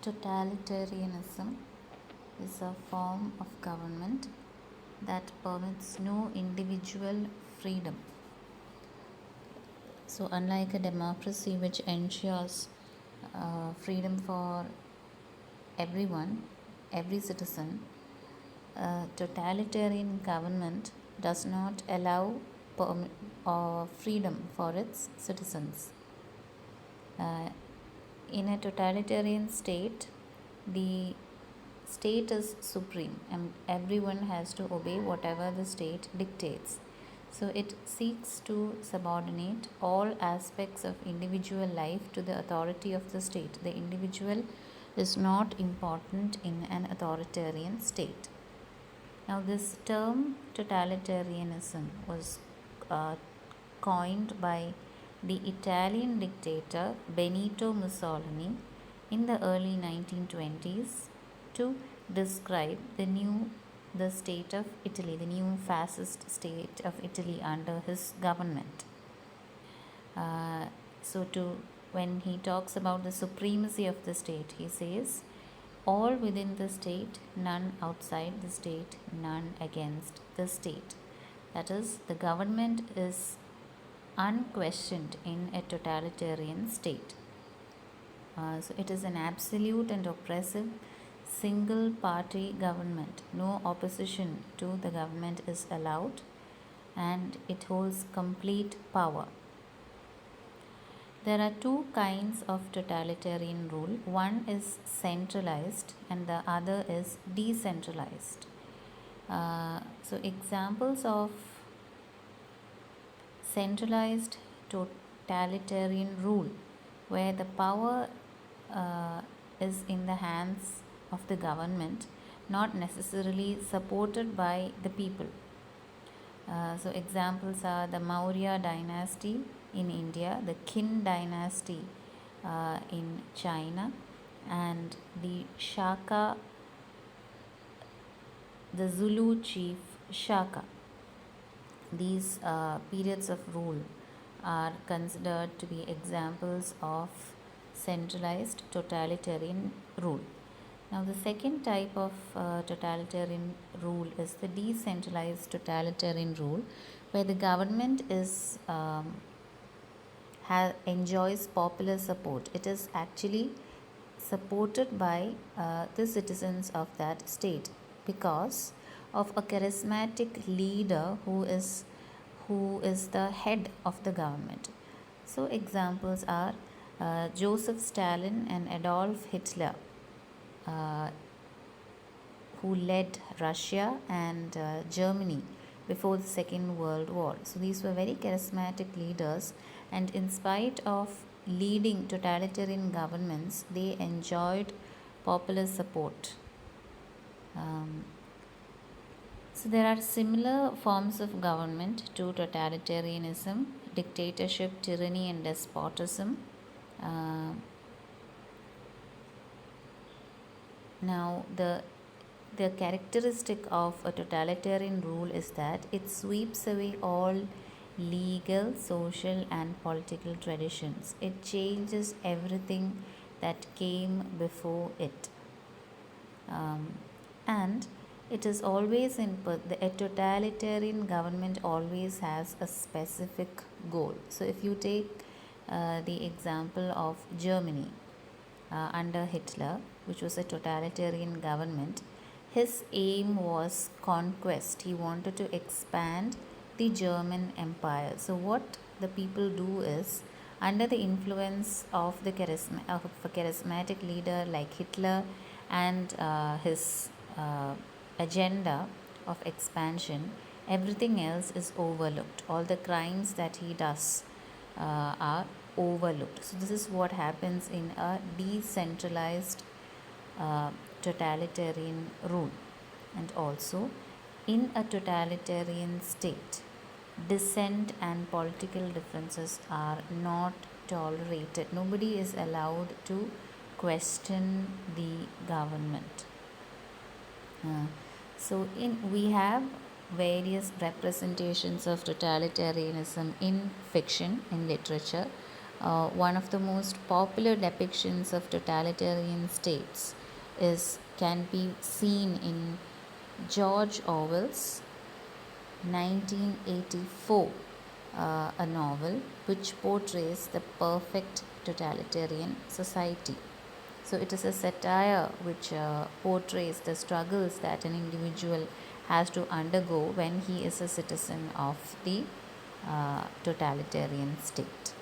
Totalitarianism is a form of government that permits no individual freedom. So, unlike a democracy which ensures freedom for everyone, every citizen, a totalitarian government does not allow freedom for its citizens. In a totalitarian state, the state is supreme and everyone has to obey whatever the state dictates. So it seeks to subordinate all aspects of individual life to the authority of the state. The individual is not important in an authoritarian state. Now, this term totalitarianism was coined by the Italian dictator Benito Mussolini in the early 1920s to describe the state of Italy, the new fascist state of Italy under his government. When he talks about the supremacy of the state, he says, all within the state, none outside the state, none against the state. That is, the government is unquestioned in a totalitarian state. So it is an absolute and oppressive single party government. No opposition to the government is allowed, and it holds complete power. There are two kinds of totalitarian rule. One is centralized and the other is decentralized. So examples of centralized totalitarian rule, where the power is in the hands of the government, not necessarily supported by the people. So examples are the Maurya dynasty in India, the Qin dynasty in China, and the Shaka, the Zulu chief Shaka. These periods of rule are considered to be examples of centralized totalitarian rule. Now, the second type of totalitarian rule is the decentralized totalitarian rule, where the government is enjoys popular support. It is actually supported by the citizens of that state because of a charismatic leader who is the head of the government. So examples are Joseph Stalin and Adolf Hitler, who led Russia and Germany before the Second World War. So these were very charismatic leaders, and in spite of leading totalitarian governments, they enjoyed popular support. So there are similar forms of government to totalitarianism: dictatorship, tyranny, and despotism. Now, the characteristic of a totalitarian rule is that it sweeps away all legal, social, and political traditions. It changes everything that came before it. And it is always a totalitarian government always has a specific goal. So if you take the example of Germany under Hitler, which was a totalitarian government, his aim was conquest. He wanted to expand the German Empire. So what the people do is, under the influence of a charismatic leader like Hitler and his agenda of expansion, everything else is overlooked. All the crimes that he does are overlooked. So this is what happens in a decentralized totalitarian rule. And also, in a totalitarian state, dissent and political differences are not tolerated. Nobody is allowed to question the government. We have various representations of totalitarianism in fiction, in literature. One of the most popular depictions of totalitarian states can be seen in George Orwell's 1984, a novel which portrays the perfect totalitarian society. So, it is a satire which portrays the struggles that an individual has to undergo when he is a citizen of the totalitarian state.